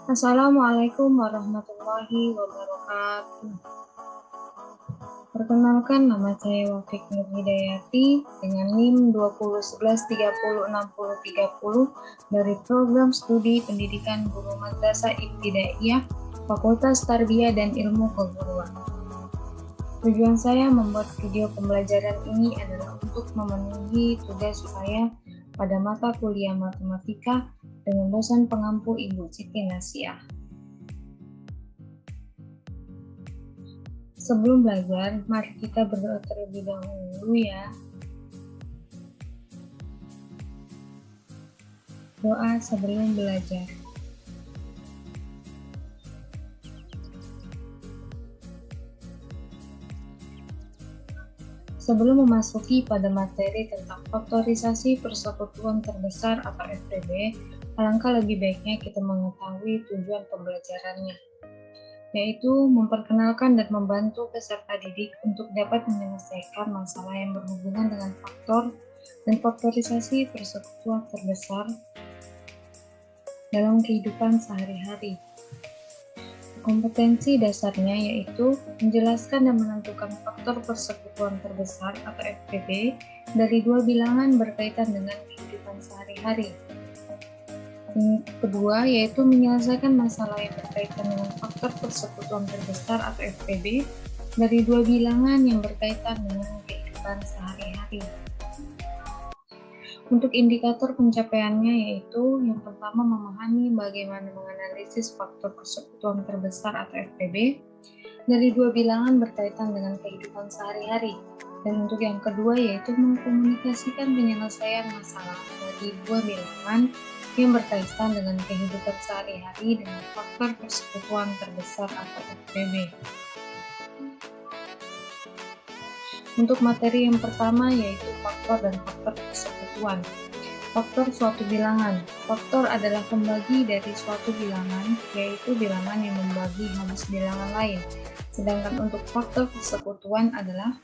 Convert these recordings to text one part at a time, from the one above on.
Assalamualaikum warahmatullahi wabarakatuh. Perkenalkan, nama saya Wafik Nur Hidayati dengan NIM 2011306030 dari Program Studi Pendidikan Guru Madrasah Ibtidaiyah Fakultas Tarbiyah dan Ilmu Keguruan. Tujuan saya membuat video pembelajaran ini adalah untuk memenuhi tugas saya pada mata kuliah matematika dengan dosen pengampu Ibu Siti Nasiah. Sebelum belajar, mari kita berdoa terlebih dahulu ya. Doa sebelum belajar. Sebelum memasuki pada materi tentang faktorisasi persekutuan terbesar atau FPB, alangkah lebih baiknya kita mengetahui tujuan pembelajarannya, yaitu memperkenalkan dan membantu peserta didik untuk dapat menyelesaikan masalah yang berhubungan dengan faktor dan faktorisasi persekutuan terbesar dalam kehidupan sehari-hari. Kompetensi dasarnya yaitu menjelaskan dan menentukan faktor persekutuan terbesar atau FPB dari dua bilangan berkaitan dengan kehidupan sehari-hari. Yang kedua yaitu menyelesaikan masalah yang berkaitan dengan faktor persekutuan terbesar atau FPB dari dua bilangan yang berkaitan dengan kehidupan sehari-hari. Untuk indikator pencapaiannya yaitu yang pertama memahami bagaimana menganalisis faktor persekutuan terbesar atau FPB dari dua bilangan berkaitan dengan kehidupan sehari-hari. Dan untuk yang kedua yaitu mengkomunikasikan penyelesaian masalah dari dua bilangan yang berkaitan dengan kehidupan sehari-hari dengan faktor persekutuan terbesar atau FPB. Untuk materi yang pertama yaitu faktor dan faktor persekutuan. Faktor suatu bilangan. Faktor adalah pembagi dari suatu bilangan, yaitu bilangan yang membagi habis bilangan lain. Sedangkan untuk faktor persekutuan adalah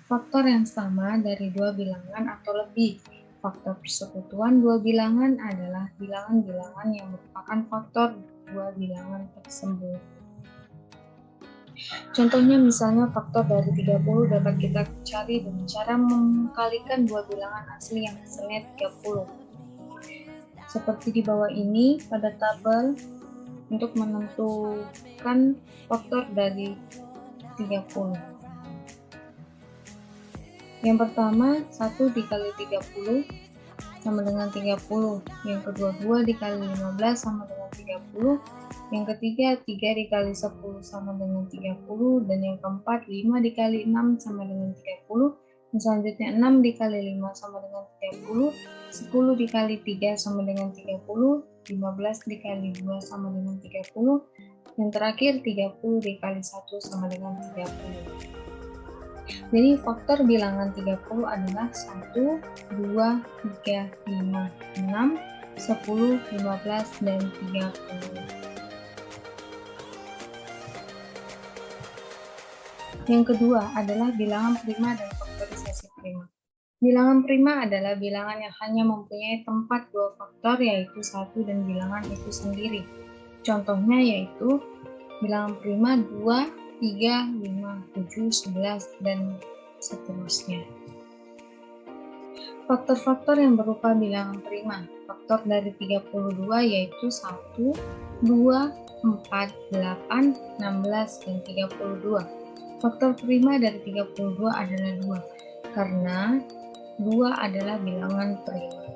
faktor yang sama dari dua bilangan atau lebih. Faktor persekutuan dua bilangan adalah bilangan-bilangan yang merupakan faktor dua bilangan tersebut. Contohnya misalnya faktor dari 30 dapat kita cari dengan cara mengkalikan dua bilangan asli yang hasilnya 30. Seperti di bawah ini pada tabel untuk menentukan faktor dari 30. Yang pertama 1 dikali 30 sama dengan 30. Yang kedua 2 dikali 15 sama dengan 30. Yang ketiga 3 dikali 10 sama dengan 30. Dan yang keempat 5 dikali 6 sama dengan 30. Dan selanjutnya 6 dikali 5 sama dengan 30. 10 dikali 3 sama dengan 30. 15 dikali 2 sama dengan 30. Yang terakhir 30 dikali 1 sama dengan 30. Jadi faktor bilangan 30 adalah 1, 2, 3, 5, 6, 10, 15, dan 30. Yang kedua adalah bilangan prima dan faktorisasi prima. Bilangan prima adalah bilangan yang hanya mempunyai tempat dua faktor yaitu 1 dan bilangan itu sendiri. Contohnya yaitu bilangan prima 2, 3, 5, 7, 11, dan seterusnya. Faktor-faktor yang berupa bilangan prima. Faktor dari 32 yaitu 1, 2, 4, 8, 16, dan 32. Faktor prima dari 32 adalah 2, karena 2 adalah bilangan prima.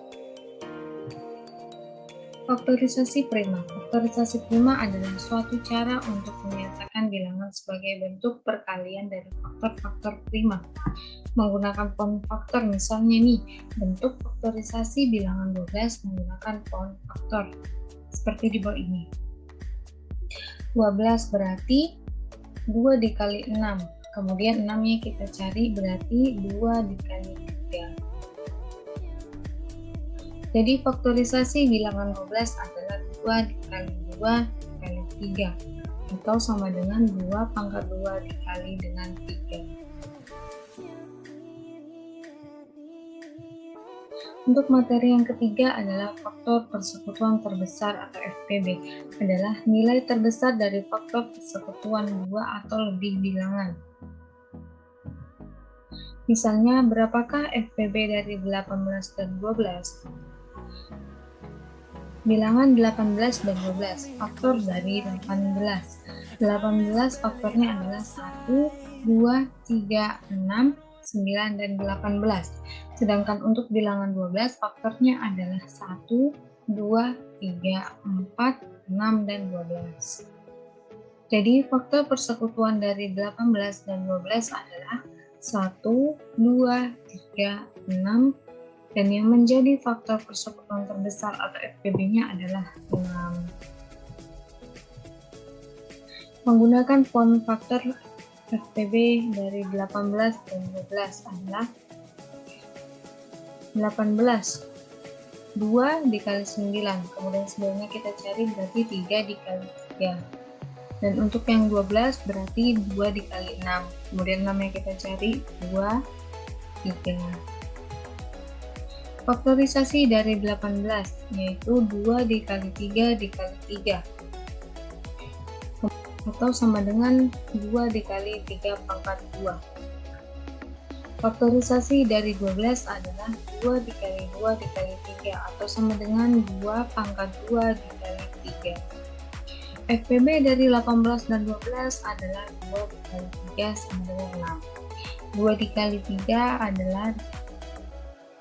Faktorisasi prima. Faktorisasi prima adalah suatu cara untuk menyatakan bilangan sebagai bentuk perkalian dari faktor-faktor prima. Menggunakan pohon faktor, misalnya nih, bentuk faktorisasi bilangan 12 menggunakan pohon faktor. Seperti di bawah ini. 12 berarti 2 dikali 6. Kemudian 6-nya kita cari berarti 2 dikali 3. Jadi faktorisasi bilangan 12 adalah 2 dikali 2 dikali 3 atau sama dengan 2 pangkat 2 dikali dengan 3. Untuk materi yang ketiga adalah faktor persekutuan terbesar atau FPB, adalah nilai terbesar dari faktor persekutuan dua atau lebih bilangan. Misalnya, berapakah FPB dari 18 dan 12? Bilangan 18 dan 12, faktor dari 18. 18 faktornya adalah 1, 2, 3, 6, 9, dan 18. Sedangkan untuk bilangan 12 faktornya adalah 1, 2, 3, 4, 6, dan 12. Jadi faktor persekutuan dari 18 dan 12 adalah 1, 2, 3, 6, dan yang menjadi faktor persekutuan terbesar atau FPB-nya adalah 6. Menggunakan form faktor FPB dari 18 dan 12 adalah 18 2 dikali 9, kemudian sebelumnya kita cari berarti 3 dikali 3, dan untuk yang 12 berarti 2 dikali 6, kemudian 6 yang kita cari 2, 3. Faktorisasi dari 18 yaitu 2 dikali 3 dikali 3 atau sama dengan 2 dikali 3 pangkat 2. Faktorisasi dari 12 adalah 2 dikali 2 dikali 3 atau sama dengan 2 pangkat 2 dikali 3. FPB dari 18 dan 12 adalah 2 dikali 3 sama dengan 6. 2 dikali 3 adalah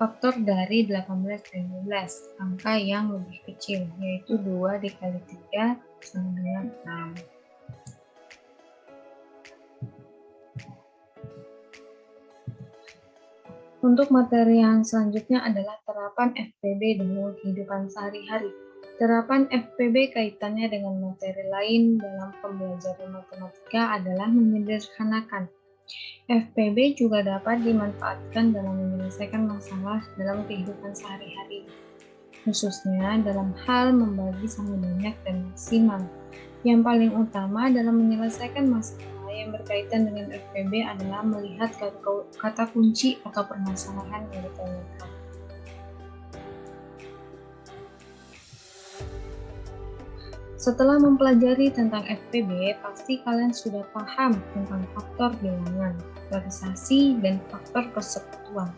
faktor dari 18 dan 12, angka yang lebih kecil, yaitu 2 dikali 3 sama dengan 6. Untuk materi yang selanjutnya adalah terapan FPB dalam kehidupan sehari-hari. Terapan FPB kaitannya dengan materi lain dalam pembelajaran matematika adalah menyederhanakan. FPB juga dapat dimanfaatkan dalam menyelesaikan masalah dalam kehidupan sehari-hari, khususnya dalam hal membagi sangat banyak dan maksimal. Yang paling utama dalam menyelesaikan masalah yang berkaitan dengan FPB adalah melihat kata kunci atau permasalahan yang ditanyakan. Setelah mempelajari tentang FPB, pasti kalian sudah paham tentang faktor bilangan, faktorisasi, dan faktor persekutuan.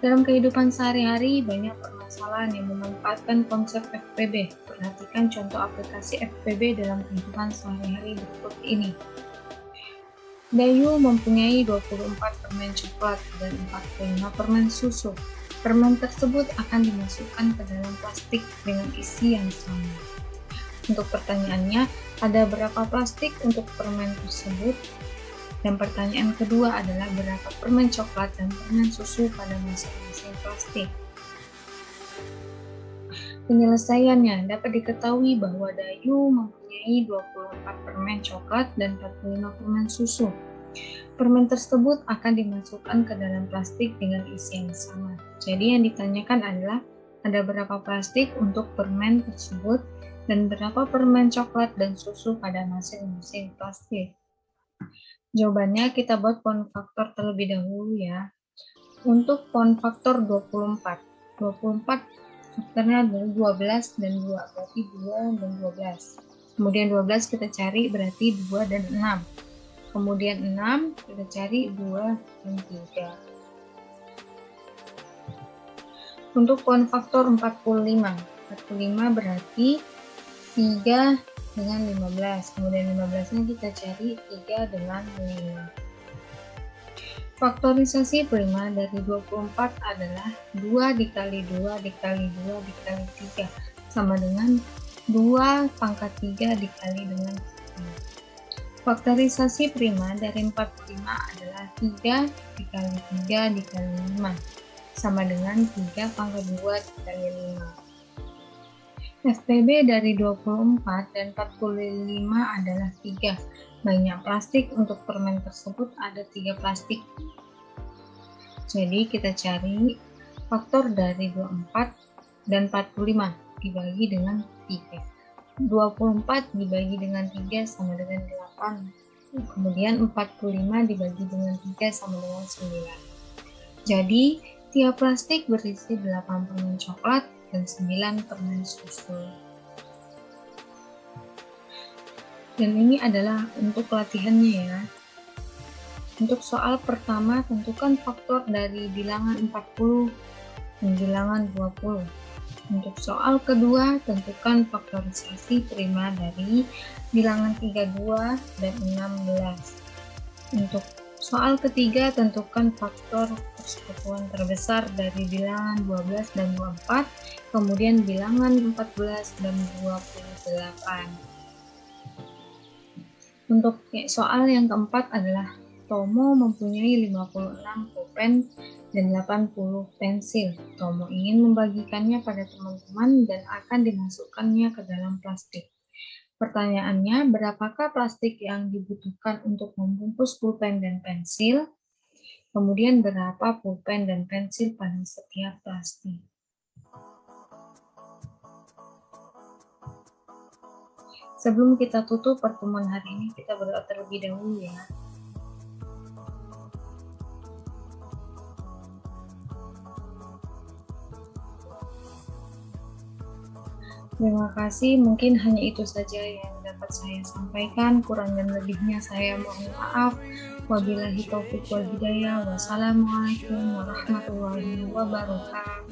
Dalam kehidupan sehari-hari, banyak permasalahan yang memanfaatkan konsep FPB. Perhatikan contoh aplikasi FPB dalam kehidupan sehari-hari berikut ini. Dayu mempunyai 24 permen coklat dan 45 permen susu. Permen tersebut akan dimasukkan ke dalam plastik dengan isi yang sama. Untuk pertanyaannya, ada berapa plastik untuk permen tersebut? Dan pertanyaan kedua adalah berapa permen coklat dan permen susu pada masing-masing plastik? Penyelesaiannya dapat diketahui bahwa Dayu mempunyai 24 permen coklat dan 45 permen susu. Permen tersebut akan dimasukkan ke dalam plastik dengan isi yang sama. Jadi yang ditanyakan adalah ada berapa plastik untuk permen tersebut dan berapa permen coklat dan susu pada masing-masing plastik. Jawabannya kita buat form faktor terlebih dahulu ya. Untuk form faktor 24 faktornya adalah 12 dan 2, berarti 2 dan 12. Kemudian 12 kita cari berarti 2 dan 6. Kemudian 6 kita cari 2 dan 3. Untuk form faktor 45 berarti 3 dengan 15, kemudian 15 nya kita cari 3 dengan 5. Faktorisasi prima dari 24 adalah 2 dikali 2 dikali 2 dikali 3 sama dengan 2 pangkat 3 dikali dengan 3. Faktorisasi prima dari 45 adalah 3 dikali 3 dikali 5 sama dengan 3 pangkat 2 dikali 5. FPB dari 24 dan 45 adalah 3. Banyak plastik untuk permen tersebut ada 3 plastik. Jadi kita cari faktor dari 24 dan 45 dibagi dengan 3. 24 dibagi dengan 3 sama dengan 8. Kemudian 45 dibagi dengan 3 sama dengan 9. Jadi Tiap plastik berisi 8 permen coklat dan 9 permen susu. Dan ini adalah untuk latihannya ya. Untuk soal pertama, tentukan faktor dari bilangan 40 dan bilangan 20. Untuk soal kedua, tentukan faktorisasi prima dari bilangan 32 dan 16. Untuk soal ketiga, tentukan faktor persekutuan terbesar dari bilangan 12 dan 24, kemudian bilangan 14 dan 28. Untuk soal yang keempat adalah Tomo mempunyai 56 pulpen dan 80 pensil. Tomo ingin membagikannya pada teman-teman dan akan dimasukkannya ke dalam plastik. Pertanyaannya, berapakah plastik yang dibutuhkan untuk membungkus pulpen dan pensil? Kemudian berapa pulpen dan pensil pada setiap plastik? Sebelum kita tutup pertemuan hari ini, kita berdoa terlebih dahulu ya. Terima kasih, mungkin hanya itu saja yang dapat saya sampaikan. Kurang dan lebihnya saya mohon maaf. Wabillahi taufiq wal hidayah. Wassalamualaikum warahmatullahi wabarakatuh.